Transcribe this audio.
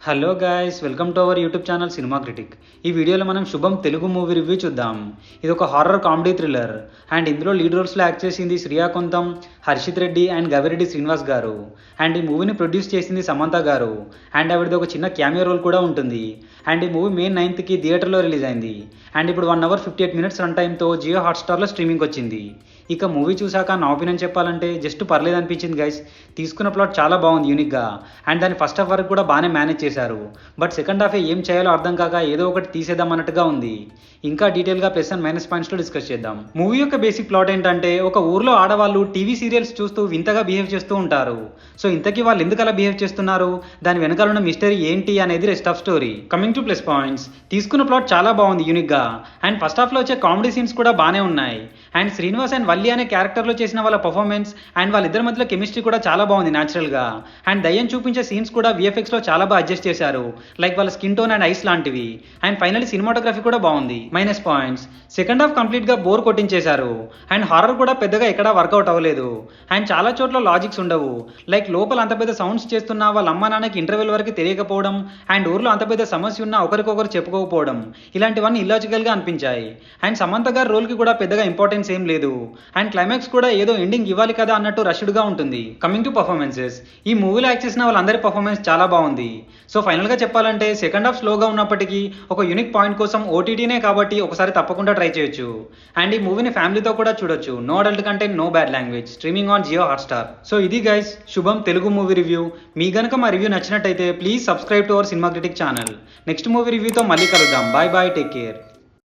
Hello guys, welcome to our YouTube channel cinema critic. ఈ వీడియోలో మనం శుభం తెలుగు మూవీ రివ్యూ చూద్దాం. ఇది ఒక హారర్ కామెడీ థ్రిల్లర్ అండ్ ఇందులో లీడ్ రోల్స్లో యాక్ట్ చేసింది శ్రియా కొంతం, హర్షిత్ రెడ్డి అండ్ గవిరెడ్డి శ్రీనివాస్ గారు. అండ్ ఈ మూవీని ప్రొడ్యూస్ చేసింది సమంత గారు అండ్ ఆవిడది ఒక చిన్న క్యామియో రోల్ కూడా ఉంటుంది. అండ్ ఈ మూవీ May 9th థియేటర్లో రిలీజ్ అయింది అండ్ ఇప్పుడు 1 hour 58 minutes రన్ టైంతో జియో హాట్స్టార్లో స్ట్రీమింగ్ వచ్చింది. ఇక మూవీ చూసాక నా ఒపీనియన్ చెప్పాలంటే జస్ట్ పర్లేదు అనిపించింది గైస్. తీసుకున్న ప్లాట్ చాలా బాగుంది, యూనిక్గా, అండ్ దాని ఫస్ట్ హాఫ్ వరకు కూడా బాగానే మేనేజ్ చేశారు. బట్ సెకండ్ హాఫే ఏం చేయాలో అర్థం కాక ఏదో ఒకటి తీసేద్దాం అన్నట్టుగా ఉంది. ఇంకా డీటెయిల్గా ప్లస్ అండ్ మైనస్ పాయింట్స్లో డిస్కస్ చేద్దాం. మూవీ యొక్క బేసిక్ ప్లాట్ ఏంటంటే, ఒక ఊర్లో ఆడవాళ్ళు టీవీ సీరియల్స్ చూస్తూ వింతగా బిహేవ్ చేస్తూ ఉంటారు. సో ఇంతకీ వాళ్ళు ఎందుకు అలా బిహేవ్ చేస్తున్నారు, దాని వెనకాల ఉన్న మిస్టరీ ఏంటి అనేది rest of story. Coming to plus points, తీసుకున్న ప్లాట్ చాలా బాగుంది, యూనిక్గా, అండ్ ఫస్ట్ హాఫ్లో వచ్చే కామెడీ సీన్స్ కూడా బాగానే ఉన్నాయి. అండ్ శ్రీనివాస్ అండ్ వల్లి అనే క్యారెక్టర్లో చేసిన వాళ్ళ పర్ఫార్మెన్స్ అండ్ వాళ్ళిద్దరి మధ్యలో కెమిస్ట్రీ కూడా చాలా బాగుంది న్యాచురల్గా. అండ్ దయ్యం చూపించే సీన్స్ కూడా విఎఫ్ఎక్స్లో చాలా బాగా అడ్జస్ట్ చేశారు, లైక్ వాళ్ళ స్కిన్ టోన్ అండ్ ఐస్ లాంటివి. అండ్ ఫైనల్లీ సినిమాటోగ్రఫీ కూడా బాగుంది. మైనస్ పాయింట్స్, సెకండ్ హాఫ్ కంప్లీట్గా బోర్ కొట్టించేశారు అండ్ హారర్ కూడా పెద్దగా ఎక్కడా వర్కౌట్ అవ్వలేదు. అండ్ చాలా చోట్ల లాజిక్స్ ఉండవు, లైక్ లోపల అంత పెద్ద సౌండ్స్ చేస్తున్నా వాళ్ళ అమ్మ నాన్నకి ఇంటర్వెల్ వరకు తెలియకపోవడం అండ్ ఊర్లో అంత పెద్ద సమస్య ఉన్నా ఒకరికొకరు చెప్పుకోకపోవడం, ఇలాంటివన్నీ ఇల్లాజికల్గా అనిపించాయి. అండ్ సమంత గారి రోల్కి కూడా పెద్దగా ఇంపార్టెన్స్ ఏం లేదు అండ్ క్లైమాక్స్ కూడా ఏదో ఎండింగ్ ఇవ్వాలి కదా అన్నట్టు రష్డ్గా ఉంటుంది. కమింగ్ టు పర్ఫార్మెన్సెస్, ఈ మూవీలో యాక్ట్ చేసిన వాళ్ళందరి పర్ఫార్మెన్స్ చాలా బాగుంది. సో ఫైనల్గా చెప్పాలంటే సెకండ్ హాఫ్ స్లోగా ఉన్నప్పటికీ ఒక యూనిక్ పాయింట్ కోసం ఓటీటీనే కాబట్టి ఒకసారి తప్పకుండా ట్రై చేయొచ్చు. అండ్ ఈ మూవీని ఫ్యామిలీతో కూడా చూడొచ్చు. No adult content, no bad language, streaming on Jio Hotstar. So ఇది guys Subham Telugu movie review. మీ గనుక మా రివ్యూ నచ్చినట్టయితే please subscribe to our cinema critic channel. Next movie రివ్యూతో మళ్ళీ కలుద్దాం. Bye bye, take care.